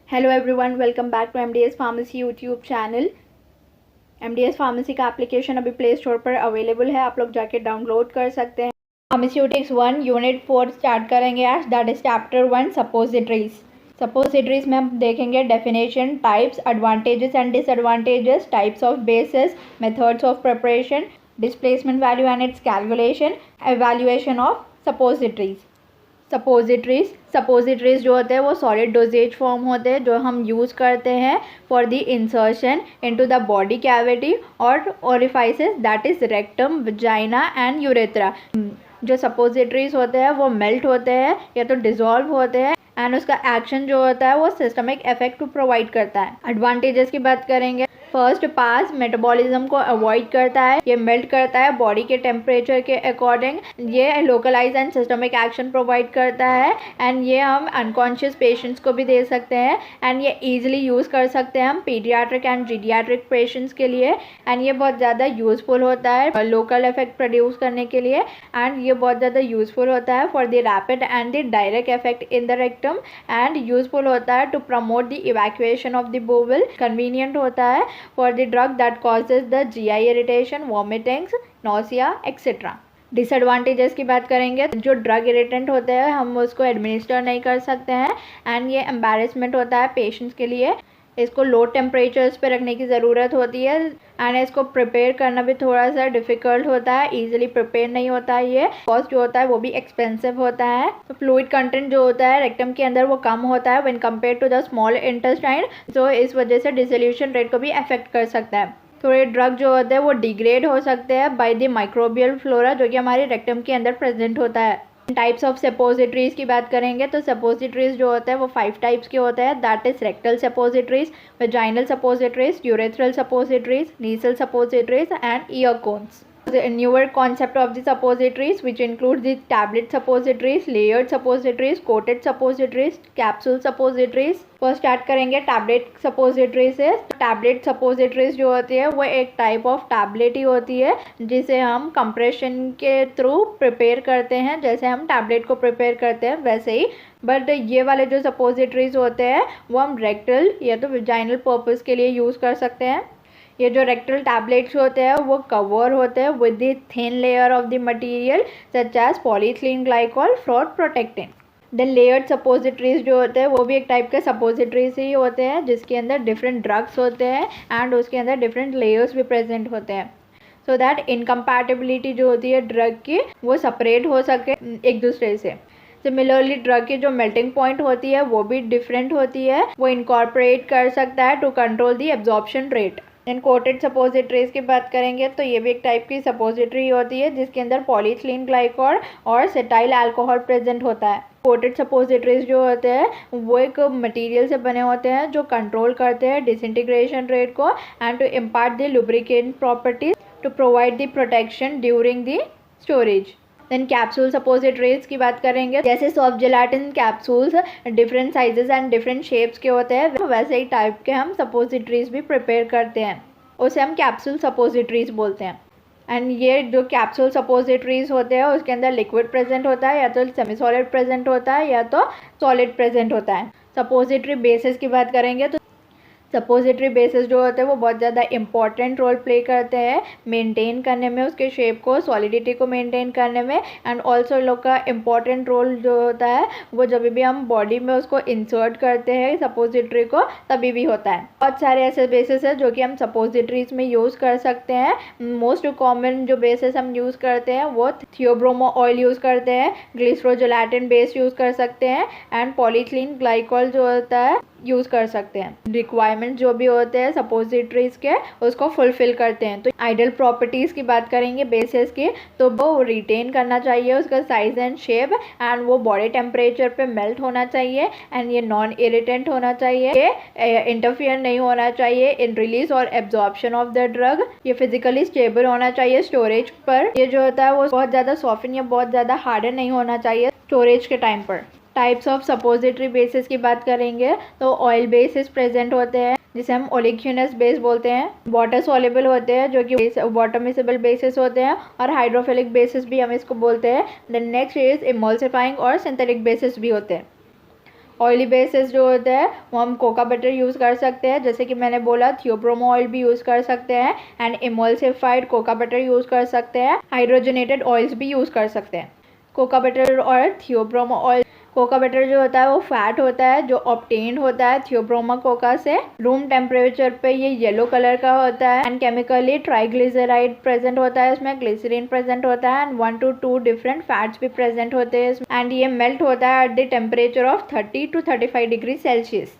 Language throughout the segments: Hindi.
Hello everyone, welcome back to MDS pharmacy YouTube channel. MDS pharmacy का एप्लीकेशन अभी प्ले स्टोर पर अवेलेबल है, आप लोग जाके डाउनलोड कर सकते हैं। फार्मास्यूटिक्स 1 यूनिट 4 स्टार्ट करेंगे आज, that is chapter 1 suppositories. Suppositories में हम देखेंगे definition, types, advantages and disadvantages, types of basis, methods of preparation, displacement value and it's calculation, evaluation of suppositories. Suppositories जो होते हैं वो सॉलिड डोजेज फॉर्म होते हैं जो हम यूज़ करते हैं for the insertion into the body cavity और orifices, that is rectum, vagina and urethra. जो सपोजिटरीज होते हैं वो मेल्ट होते हैं या तो डिजॉल्व होते हैं एंड उसका एक्शन जो होता है वो सिस्टमिक इफेक्ट प्रोवाइड करता है। एडवांटेजेस की बात करेंगे, फर्स्ट पास मेटाबॉलिज्म को अवॉइड करता है, ये मेल्ट करता है बॉडी के टेम्परेचर के अकॉर्डिंग, ये localise and systemic action provide करता है एंड ये हम अनकॉन्शियस पेशेंट्स को भी दे सकते हैं एंड ये ईजिली यूज़ कर सकते हैं हम पीडियाट्रिक एंड जीडियाट्रिक पेशेंट्स के लिए एंड ये बहुत ज़्यादा यूज़फुल होता है लोकल इफेक्ट प्रोड्यूस करने के लिए एंड ये बहुत ज़्यादा यूज़फुल होता है for the rapid and the direct effect in the rectum and useful होता है to promote the evacuation of the bowel, convenient होता है for the drug that causes the GI irritation, vomitings, nausea, etc. Disadvantages की बात करेंगे, जो ड्रग इरिटेंट होते हैं हम उसको एडमिनिस्टर नहीं कर सकते हैं एंड ये एम्बैरेसमेंट होता है पेशेंट्स के लिए। इसको लो टेम्परेचर्स पे रखने की ज़रूरत होती है एंड इसको प्रिपेयर करना भी थोड़ा सा डिफ़िकल्ट होता है, इजीली प्रिपेयर नहीं होता है। ये कॉस्ट जो होता है वो भी एक्सपेंसिव होता है। तो फ्लूइड कंटेंट जो होता है रेक्टम के अंदर वो कम होता है when compare to the small intestine, तो इस वजह से डिसोल्यूशन रेट को भी अफेक्ट कर सकता है। थोड़े ड्रग जो होते हैं वो डिग्रेड हो सकते हैं बाय द माइक्रोबियल फ्लोरा जो कि हमारे रेक्टम के अंदर प्रेजेंट होता है। टाइप्स ऑफ सपोजिटरीज की बात करेंगे तो सपोजिटरीज जो होते हैं वो 5 टाइप्स के होते हैं, that is rectal suppositories, vaginal suppositories, urethral suppositories, nasal suppositories and ear cones. The newer concept of the suppositories which include the tablet suppositories, layered suppositories, coated suppositories, capsule suppositories. First start करेंगे टैबलेट सपोजिटरी से। टैबलेट सपोजिटरीज जो होती है वो एक टाइप ऑफ टैबलेट ही होती है जिसे हम कंप्रेशन के थ्रू प्रिपेयर करते हैं, जैसे हम टैबलेट को प्रिपेयर करते हैं वैसे ही। बट ये वाले जो सपोजिटरीज होते हैं वो हम रेक्टल या तो विजाइनल पर्पस के लिए यूज़ कर सकते हैं। ये जो रेक्टल टैबलेट्स होते हैं वो कवर होते हैं with the thin layer of the material such as polyethylene glycol for protecting. Then layered suppositories जो होते हैं वो भी एक टाइप के सपोजिटरीज ही होते हैं जिसके अंदर डिफरेंट ड्रग्स होते हैं एंड उसके अंदर डिफरेंट लेयर्स भी प्रेजेंट होते हैं सो दैट इनकम्पैटिबिलिटी जो होती है ड्रग की वो सेपरेट हो सके एक दूसरे से। सिमिलरली ड्रग की जो मेल्टिंग पॉइंट होती है वो भी डिफरेंट होती है, वो इनकॉर्पोरेट कर सकता है to control the absorption rate. Then coated suppositories की बात करेंगे तो ये भी एक टाइप की सपोजिटरी होती है जिसके अंदर पॉलीथिलीन ग्लाइकॉल और सेटाइल अल्कोहल प्रेजेंट होता है। कोटेड सपोजिटरीज जो होते हैं वो एक मटेरियल से बने होते हैं जो कंट्रोल करते हैं डिसइंटीग्रेशन रेट को and to impart the lubricant properties to provide the protection during the storage. Then capsule suppositories की बात करेंगे, जैसे soft gelatin capsules different sizes and different shapes के होते हैं वैसे ही टाइप के हम सपोजिटरीज भी प्रिपेयर करते हैं, उसे हम कैप्सूल सपोजिटरीज बोलते हैं। एंड ये जो कैप्सूल सपोजिटरीज होते हैं उसके अंदर लिक्विड प्रेजेंट होता है या तो सेमी सॉलिड प्रेजेंट होता है या तो सॉलिड प्रेजेंट होता है। सपोजिटरी बेसिस की बात करेंगे तो सपोजिटरी बेसिस जो होते हैं वो बहुत ज़्यादा इंपॉर्टेंट रोल प्ले करते हैं मेंटेन करने में, उसके शेप को, सॉलिडिटी को मेंटेन करने में एंड ऑल्सो लोग का इम्पॉर्टेंट रोल जो होता है वो जब भी हम बॉडी में उसको इंसर्ट करते हैं सपोजिटरी को तभी भी होता है। बहुत सारे ऐसे बेसिस है जो कि हम सपोजिटरीज में यूज़ कर सकते हैं। मोस्ट कॉमन जो बेसिस हम यूज़ करते हैं वो थियोब्रोमो ऑयल यूज़ करते हैं, ग्लिसरोजेलाटिन बेस यूज़ कर सकते हैं एंड पॉलीथिलीन ग्लाइकॉल जो होता है यूज़ कर सकते हैं। रिक्वायरमेंट जो भी होते हैं सपोजिटरीज के उसको फुलफिल करते हैं। तो आइडियल प्रॉपर्टीज़ की बात करेंगे बेसिस की तो वो रिटेन करना चाहिए उसका साइज एंड शेप एंड वो बॉडी टेम्परेचर पे मेल्ट होना चाहिए एंड ये नॉन इरिटेंट होना चाहिए, ये इंटरफियर नहीं होना चाहिए इन रिलीज और एब्जॉर्प्शन ऑफ द ड्रग, ये फिजिकली स्टेबल होना चाहिए स्टोरेज पर, ये जो होता है वो बहुत ज़्यादा सॉफ्टन या बहुत ज़्यादा हार्डन नहीं होना चाहिए स्टोरेज के टाइम पर। टाइप्स ऑफ सपोजिटरी बेसिस की बात करेंगे तो ऑयल बेसिस प्रेजेंट होते हैं जिसे हम ओलिग्यूनस बेस बोलते हैं, वाटर सॉल्युबल होते हैं जो कि वाटर मिसेबल बेसिस होते हैं और हाइड्रोफिलिक बेसिस भी हम इसको बोलते हैं। देन नेक्स्ट इज इमल्सिफाइंग और सिंथेटिक बेसिस भी होते हैं। ऑयली बेसिस जो होते हैं वो हम कोका बटर यूज़ कर सकते हैं, जैसे कि मैंने बोला थियोब्रोमो ऑयल भी यूज़ कर सकते हैं and emulsified cocoa butter use कर सकते हैं, हाइड्रोजनेटेड ऑयल्स भी यूज़ कर सकते हैं। कोका बटर और थियोब्रोमो ऑयल, कोका बटर जो होता है वो फैट होता है जो ऑब्टेन्ड होता है थियोब्रोमा कोका से। रूम टेम्परेचर पे ये येलो कलर का होता है एंड केमिकली ट्राइग्लिसराइड प्रेजेंट होता है, इसमें ग्लिसरीन प्रेजेंट होता है एंड 1 to 2 डिफरेंट फैट्स भी प्रेजेंट होते हैं एंड ये मेल्ट होता है at the temperature of 30 to 35 degree Celsius.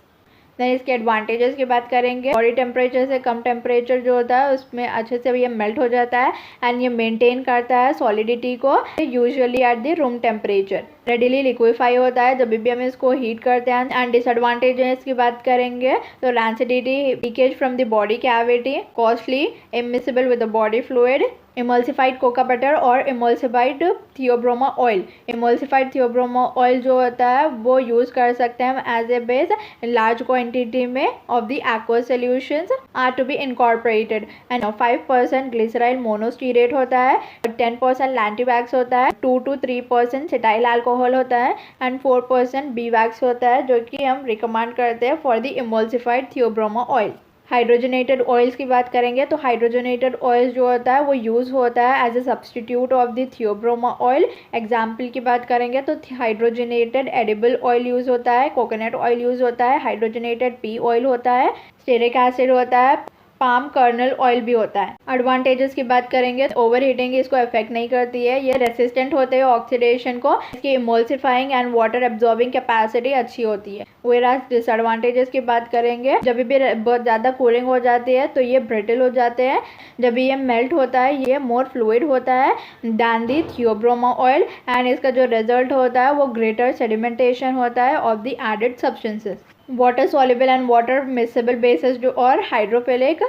Then इसके एडवांटेजेस की बात करेंगे, बॉडी टेम्परेचर से कम टेम्परेचर जो होता है उसमें अच्छे से ये मेल्ट हो जाता है एंड ये मेंटेन करता है सॉलिडिटी को usually at the room temperature. Readily liquefy होता है जब भी हम इसको हीट करते हैं। एंड डिसएडवांटेजेस की बात करेंगे तो rancidity, leakage from the body cavity, costly, immiscible with the body fluid, emulsified cocoa butter और emulsified theobroma oil. Emulsified theobroma oil जो होता है वो यूज़ कर सकते हैं हम as a base large quantity में of the aqua solutions are to be incorporated. And 5% glyceryl monostearate होता है, 10% लैंटीवैक्स होता है, 2 to 3% सिटाइल अल्कोहल होता है एंड 4% बी वैक्स होता है जो कि हम रिकमेंड करते हैं for the emulsified theobroma oil. Hydrogenated oils की बात करेंगे तो हाइड्रोजनेटेड ऑयल्स जो होता है वो यूज़ होता है as a substitute of the theobroma oil. Example की बात करेंगे तो हाइड्रोजनेटेड एडिबल ऑयल यूज़ होता है, कोकोनट ऑयल यूज़ होता है, हाइड्रोजनेटेड पी ऑयल होता है, स्टेरिक एसिड होता है, पाम कर्नल ऑयल भी होता है। एडवांटेजेस की बात करेंगे तो ओवर हीटिंग इसको अफेक्ट नहीं करती है, ये रेसिस्टेंट होते हैं ऑक्सीडेशन को, इसकी emulsifying and water absorbing capacity अच्छी होती है। वेराज डिसएडवांटेजेस की बात करेंगे, जब भी बहुत ज़्यादा कूलिंग हो जाती है तो ये ब्रिटल हो जाते हैं, जब ये मेल्ट होता है ये मोर फ्लूइड होता है than the Theobroma oil and इसका जो रिजल्ट होता है वो ग्रेटर सेडिमेंटेशन होता है of the added substances. Water soluble and water miscible bases जो और हाइड्रोफिलिक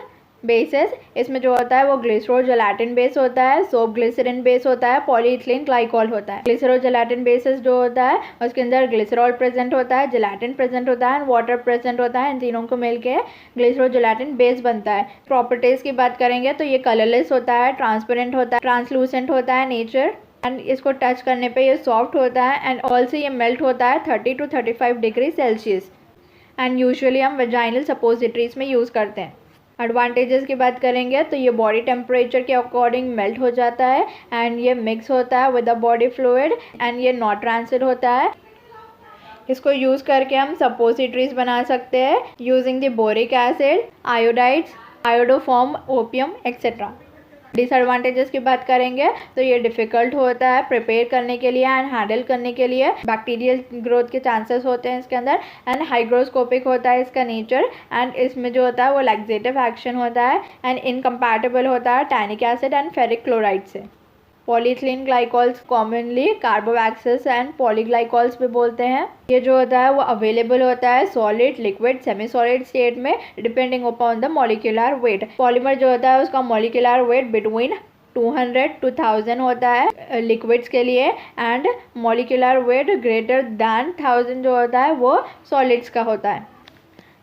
बेसिस, इसमें जो होता है वो ग्लिसरॉल जेलाटिन बेस होता है, सोप ग्लिसरीन बेस होता है, पॉलीइथिलीन ग्लाइकॉल होता है। ग्लिसरॉल जेलाटिन बेसिस जो होता है उसके अंदर ग्लिसरॉल प्रेजेंट होता है, जेलाटिन प्रेजेंट होता है एंड वाटर प्रेजेंट होता है, इन तीनों को मिलके ग्लिसरॉल जेलाटिन बेस बनता है। प्रॉपर्टीज की बात करेंगे तो ये कलरलेस होता है, ट्रांसपेरेंट होता है, ट्रांसलूसेंट होता है नेचर एंड इसको टच करने पे ये सॉफ्ट होता है एंड ऑल्सो ये मेल्ट होता है 30 to 35 degree Celsius and usually हम वेजाइनल सपोजिटरीज में यूज़ करते हैं। एडवांटेजेस की बात करेंगे तो ये बॉडी टेम्परेचर के अकॉर्डिंग मेल्ट हो जाता है एंड ये मिक्स होता है with the body fluid and ये नॉट ट्रांसिड होता है। इसको यूज़ करके हम सपोजिटरीज बना सकते हैं using the boric acid, iodides, iodoform, opium etcetera. Disadvantages की बात करेंगे तो ये डिफ़िकल्ट होता है प्रिपेयर करने के लिए एंड हैंडल करने के लिए, बैक्टीरियल ग्रोथ के चांसेस होते हैं इसके अंदर एंड हाइग्रोस्कोपिक होता है इसका नेचर एंड इसमें जो होता है वो लैक्सेटिव एक्शन होता है एंड इनकम्पैटिबल होता है tannic acid and ferric chloride से। पॉलीइथिलीन ग्लाइकॉल्स कॉमनली कार्बोवैक्सेस एंड पॉलीग्लाइकॉल्स भी बोलते हैं। ये जो होता है वो अवेलेबल होता है solid, liquid, semi solid state में depending upon the molecular weight. Polymer जो होता है उसका मॉलिक्यूलर वेट बिटवीन 200 to 1000 होता है लिक्विड्स के लिए and molecular weight greater than 1000 जो होता है वो सॉलिड्स का होता है।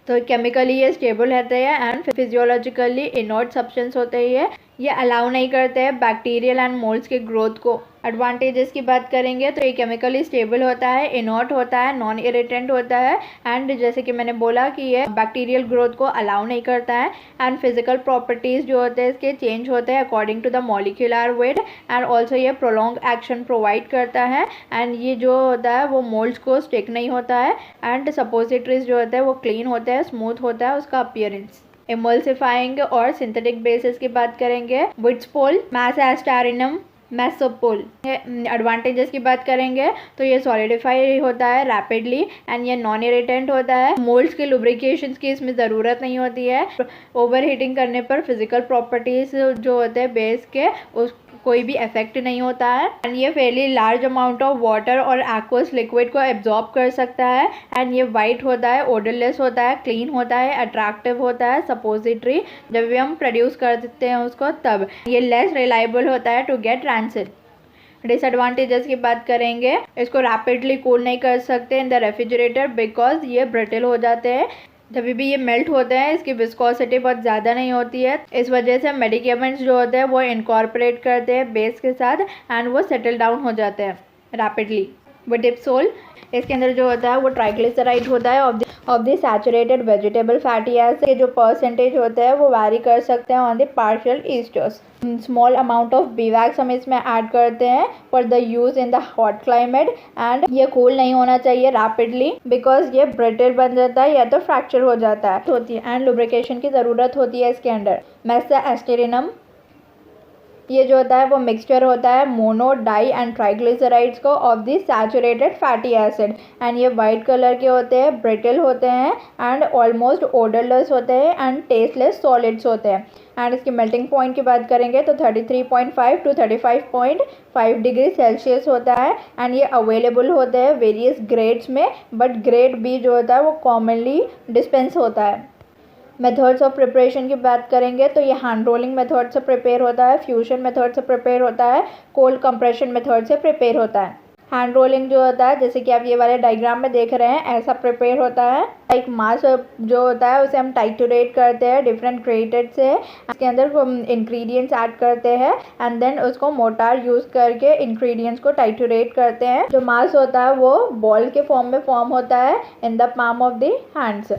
तो केमिकली ये स्टेबल रहते हैं एंड फिजियोलॉजिकली इनर्ट सब्सटेंस होते हैं, ये अलाउ नहीं करते हैं बैक्टीरियल एंड मोल्ड्स के ग्रोथ को। एडवांटेजेस की बात करेंगे तो ये केमिकली स्टेबल होता है, इनर्ट होता है, नॉन इरिटेंट होता है एंड जैसे कि मैंने बोला कि ये बैक्टीरियल ग्रोथ को अलाउ नहीं करता है एंड फिजिकल प्रॉपर्टीज़ जो होते हैं इसके चेंज होते हैं according to the molecular weight and also ये प्रोलॉन्ग एक्शन प्रोवाइड करता है एंड ये जो होता है वो मोल्ड्स को स्टिक नहीं होता है एंड सपोजिटरीज जो होता है वो क्लीन होता है, स्मूथ होता है उसका अपीयरेंस। इमल्सिफाइंग और सिंथेटिक बेसिस की बात करेंगे, विट्सपोल, मैसएस्टेरिनम, मेसोपोल। एडवांटेजेस की बात करेंगे तो ये सॉलिडिफाई होता है रैपिडली एंड ये नॉन इरिटेंट होता है, मोल्ड्स के लुब्रिकेशन की इसमें ज़रूरत नहीं होती है, ओवर हीटिंग करने पर फिजिकल प्रॉपर्टीज़ जो होते हैं बेस के उस कोई भी इफेक्ट नहीं होता है एंड ये fairly large amount of water और एक्वस लिक्विड को एब्जॉर्ब कर सकता है एंड ये वाइट होता है, ओडरलेस होता है, क्लीन होता है, अट्रैक्टिव होता है सपोजिटरी जब भी हम प्रोड्यूस कर देते हैं उसको तब। ये लेस रिलायबल होता है टू गेट ट्रांसिड। डिसएडवांटेजेस की बात करेंगे, इसको रैपिडली कूल नहीं कर सकते इन द रेफ्रिजरेटर बिकॉज ये ब्रिटल हो जाते हैं, जब भी ये मेल्ट होते हैं इसकी विस्कोसिटी बहुत ज़्यादा नहीं होती है, इस वजह से मेडिकेमेंट्स जो होते हैं वो इनकॉर्पोरेट करते हैं बेस के साथ एंड वो सेटल डाउन हो जाते हैं रैपिडली। विडिप्सोल, इसके अंदर जो होता है वो ट्राइग्लिसराइड होता है of the saturated vegetable fatty acid. ये जो परसेंटेज होता है वो वैरी कर सकते हैं on the partial esters. Small amount of beeswax हम इसमें ऐड करते हैं for the use in the hot climate and ये कूल नहीं होना चाहिए रैपिडली बिकॉज ये ब्रिटल बन जाता है या तो फ्रैक्चर हो जाता है एंड लुब्रिकेशन की ज़रूरत होती है इसके अंदर। मेसा एस्टेरिनम ये जो होता है वो मिक्सचर होता है मोनो डाई एंड ट्राइग्लिसराइड्स को of the saturated fatty acid and ये वाइट कलर के होते हैं, ब्रिटल होते हैं एंड ऑलमोस्ट ओडरलेस होते हैं एंड टेस्टलेस सॉलिड्स होते हैं। एंड इसकी मेल्टिंग पॉइंट की बात करेंगे तो 33.5 to 35.5 डिग्री सेल्सियस होता है एंड ये अवेलेबल होते हैं वेरियस ग्रेड्स में, बट ग्रेड बी जो होता है वो कॉमनली डिस्पेंस होता है। मेथड्स ऑफ प्रिपरेशन की बात करेंगे तो ये हैंड रोलिंग मेथड से प्रिपेयर होता है, फ्यूजन मेथड से प्रिपेयर होता है, कोल्ड कंप्रेशन मेथड से प्रिपेयर होता है। हैंड रोलिंग जो होता है जैसे कि आप ये वाले डायग्राम में देख रहे हैं ऐसा प्रिपेयर होता है। एक मास जो होता है उसे हम टाइटरेट करते हैं डिफरेंट ग्रेडेड से, इसके अंदर इंग्रेडिएंट्स ऐड करते हैं एंड देन उसको मोटार यूज़ करके इंग्रेडिएंट्स को टाइटरेट करते हैं। जो मास होता है वो बॉल के फॉर्म में फॉर्म होता है in the palm of the hands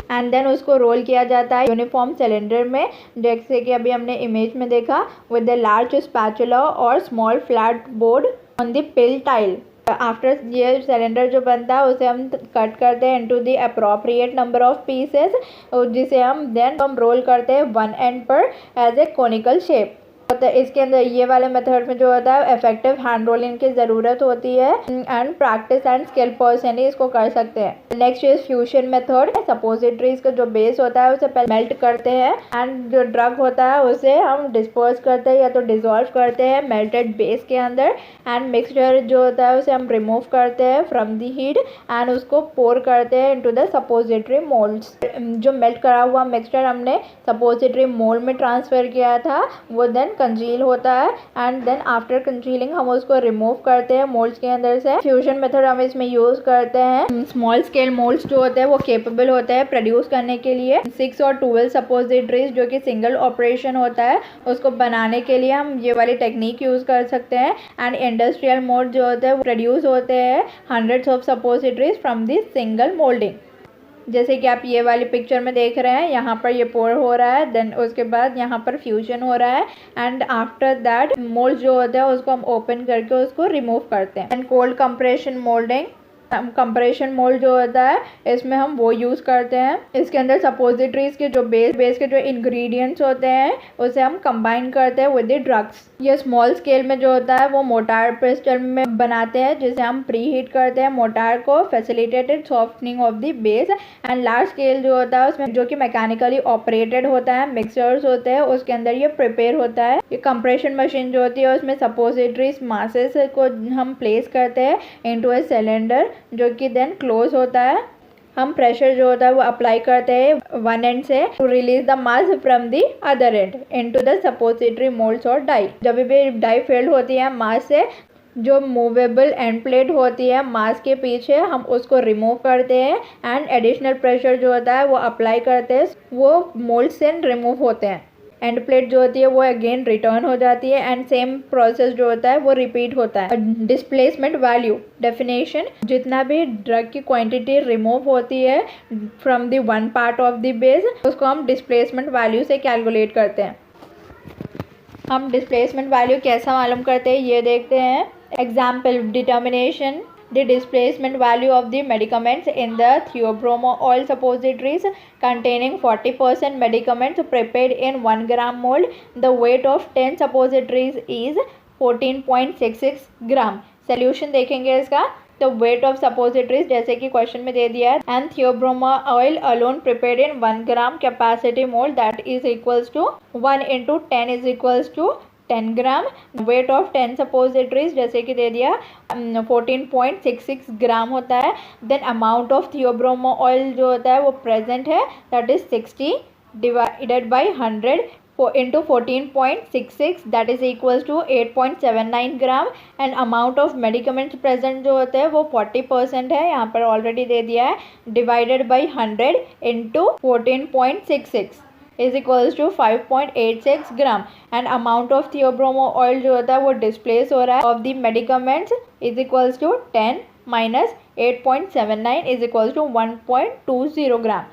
and then उसको रोल किया जाता है यूनिफॉर्म सिलेंडर में, जैसे कि अभी हमने इमेज में देखा विद द लार्ज स्पैचुला और small flat board on the pill tile. After ये सिलेंडर जो बनता है उसे हम कट करते हैं into the appropriate number of pieces, जिसे हम रोल करते हैं वन एंड पर एज ए कोनिकल शेप। तो इसके अंदर ये वाले मेथड में जो होता है इफेक्टिव हैंड रोलिंग की ज़रूरत होती है and practice and skill person ही इसको कर सकते हैं। Next is fusion method. Suppositories का जो बेस होता है उसे पहले मेल्ट करते हैं एंड जो ड्रग होता है उसे हम डिस्पर्स करते हैं या तो डिजोल्व करते हैं मेल्टेड बेस के अंदर एंड मिक्सचर जो होता है उसे हम रिमूव करते हैं फ्रॉम दी हीट एंड उसको पोर करते हैं इनटू द सपोजिटरी मोल्ड्स। जो मेल्ट करा हुआ मिक्सचर हमने सपोजिटरी मोल्ड में ट्रांसफ़र किया था वो देन कंजील होता है एंड देन आफ्टर कंजीलिंग हम उसको रिमूव करते हैं मोल्ड्स के अंदर से। फ्यूजन मेथड हम इसमें यूज करते हैं। स्मॉल स्केल मोल्ड्स जो होते हैं वो केपेबल होते हैं प्रोड्यूस करने के लिए 6 और 12 सपोजिटरीज जो कि सिंगल ऑपरेशन होता है उसको बनाने के लिए हम ये वाली टेक्निक यूज कर सकते हैं एंड इंडस्ट्रियल मोड जो होते हैं वो प्रोड्यूस होते हैं hundreds of suppositories from this single moulding. जैसे कि आप ये वाली पिक्चर में देख रहे हैं यहाँ पर ये पोर हो रहा है देन उसके बाद यहाँ पर फ्यूजन हो रहा है एंड आफ्टर दैट मोल्ड जो होता है उसको हम ओपन करके उसको रिमूव करते हैं। And cold compression moulding, compression mould जो होता है इसमें हम वो यूज़ करते हैं। इसके अंदर सपोजिटरीज के जो बेस के जो इंग्रेडिएंट्स होते हैं उसे हम कंबाइन करते हैं विद द ड्रग्स। ये स्मॉल स्केल में जो होता है वो मोटार पिस्टल में बनाते हैं जिसे हम प्री हीट करते हैं मोटार को facilitated softening of the base and large scale जो होता है उसमें जो कि मैकेनिकली ऑपरेटेड होता है मिक्सर्स होते हैं उसके अंदर ये प्रिपेयर होता है। ये कंप्रेशन मशीन जो होती है उसमें सपोजिटरीज मासेस को हम प्लेस करते हैं इनटू ए सिलेंडर जो कि देन क्लोज होता है। हम प्रेशर जो होता है वो अप्लाई करते हैं वन एंड से to release the mass from the other end into the suppository moulds और डाई। जब भी डाई फिल्ड होती है मास से जो मूवेबल एंड प्लेट होती है मास के पीछे हम उसको रिमूव करते हैं एंड एडिशनल प्रेशर जो होता है वो अप्लाई करते हैं, वो मोल्ड से रिमूव होते हैं। एंड प्लेट जो होती है वो अगेन रिटर्न हो जाती है एंड सेम प्रोसेस जो होता है वो रिपीट होता है। डिस्प्लेसमेंट वैल्यू डेफिनेशन, जितना भी ड्रग की क्वांटिटी रिमूव होती है from the one part of the base उसको हम डिस्प्लेसमेंट वैल्यू से कैलकुलेट करते हैं। हम डिस्प्लेसमेंट वैल्यू कैसा मालूम करते हैं ये देखते हैं। Example determination, the displacement value of the medicaments in the theobroma oil suppositories containing 40% medicaments prepared in 1 gram mold. The weight of 10 suppositories is 14.66 gram. Solution देखेंगे इसका तो वेट ऑफ सपोजिटरीज जैसे कि क्वेश्चन में दे दिया है and theobroma oil alone prepared in 1 gram capacity mould that is equals to 1 into 10 is equals to 10 gram. Weight of 10 suppositories जैसे कि दे दिया 14.66 ग्राम होता है। Then amount of theobroma oil जो होता है वो प्रेजेंट है that is 60 divided by 100 into 14.66 that is equals to 8.79 gram and amount of medicaments present जो होते हैं वो 40% है, यहाँ पर ऑलरेडी दे दिया है, divided by 100 into 14.66 is equals to 5.86 gram and amount of theobroma oil जो होता है वो डिस्प्लेस हो रहा है of the medicaments is equals to 10 minus 8.79 is equals to 1.20 gram.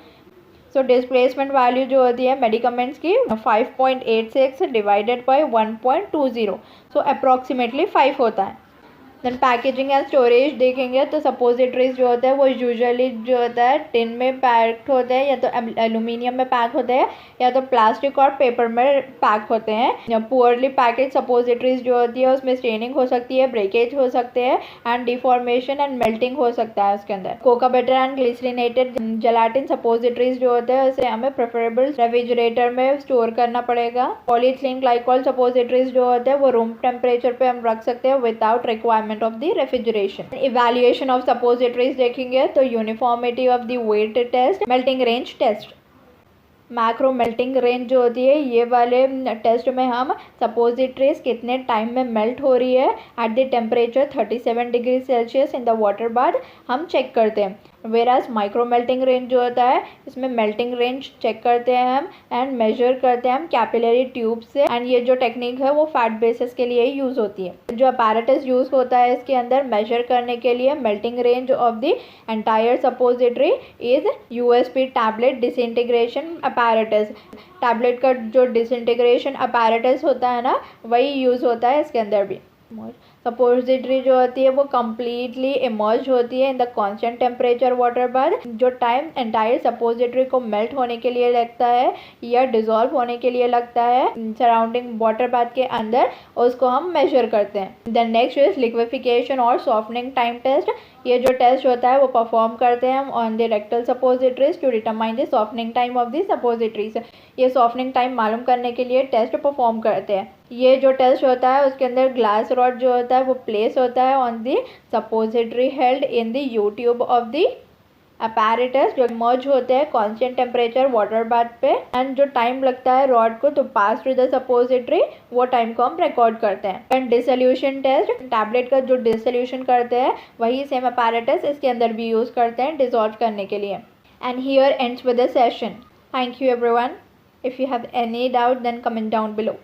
So displacement value जो होती है मेडिकमेंट्स की 5.86 डिवाइडेड बाई 1.20, सो अप्रॉक्सीमेटली 5 होता है. देन पैकेजिंग एंड स्टोरेज देखेंगे तो सपोजिटरीज जो होता है वो यूजुअली जो होता है टिन में पैक्ड होते हैं, या तो एल्यूमिनियम में पैक होते हैं, या तो प्लास्टिक और पेपर में पैक होते हैं. पुअरली पैकेज सपोजिटरीज जो होती है उसमें स्टेनिंग हो सकती है, ब्रेकेज हो सकते हैं, एंड डिफॉर्मेशन एंड मेल्टिंग हो सकता है उसके अंदर. Cocoa butter and glycerinated gelatin suppositories जो होते हैं उसे हमें प्रेफरेबल रेफ्रिजरेटर में स्टोर करना पड़ेगा. पॉलीथिलीन ग्लाइकॉल सपोजिटरीज जो होते हैं वो रूम टेम्परेचर पे हम रख सकते हैं without requirement of the refrigeration. Evaluation of suppositories देखेंगे तो uniformity of the weight test, melting range test. Macro melting range जो होती है ये वाले टेस्ट में हम सपोजिटरीज कितने टाइम में मेल्ट हो रही है at the temperature 37 degree Celsius in the water bath हम चेक करते हैं. वेराज माइक्रो मेल्टिंग रेंज जो होता है इसमें मेल्टिंग रेंज चेक करते हैं हम एंड मेजर करते हैं हम कैपिलरी ट्यूब से, एंड ये जो टेक्निक है वो फैट बेसिस के लिए ही यूज़ होती है. जो अपैरेटस यूज़ होता है इसके अंदर मेजर करने के लिए melting range of the entire suppository is USP tablet disintegration apparatus. Tablet का जो डिसइंटीग्रेशन अपैरेटस होता है ना वही यूज़ होता है इसके अंदर भी. सपोजिटरी जो होती है वो कम्प्लीटली इमर्ज होती है in the constant temperature water bath. जो टाइम एंटायर सपोजिटरी को मेल्ट होने के लिए लगता है या डिजोल्व होने के लिए लगता है सराउंडिंग वाटर बाथ के अंदर, उसको हम मेजर करते हैं. द नेक्स्ट इज लिक्विफिकेशन और सॉफ्टनिंग टाइम टेस्ट. ये जो टेस्ट होता है वो परफॉर्म करते हैं हम on the rectal suppositories to determine the softening time of the suppositories. ये सॉफ्टनिंग टाइम मालूम करने के लिए टेस्ट परफॉर्म करते हैं. ये जो टेस्ट होता है उसके अंदर ग्लास रॉड जो होता है वो प्लेस होता है on the suppository held in the you tube of the apparatus जो मर्ज होते हैं कांस्टेंट टेम्परेचर वाटर बाथ पे, एंड जो टाइम लगता है रॉड को तो पास थ्रू द सपोजिटरी वो टाइम को हम रिकॉर्ड करते हैं. एंड डिसोल्यूशन टेस्ट, टैबलेट का जो डिसोल्यूशन करते हैं वही सेम अपैरेटस इसके अंदर भी यूज़ करते हैं डिसॉल्व करने के लिए. And here ends with the session. Thank you everyone. If you have any doubt then comment down below.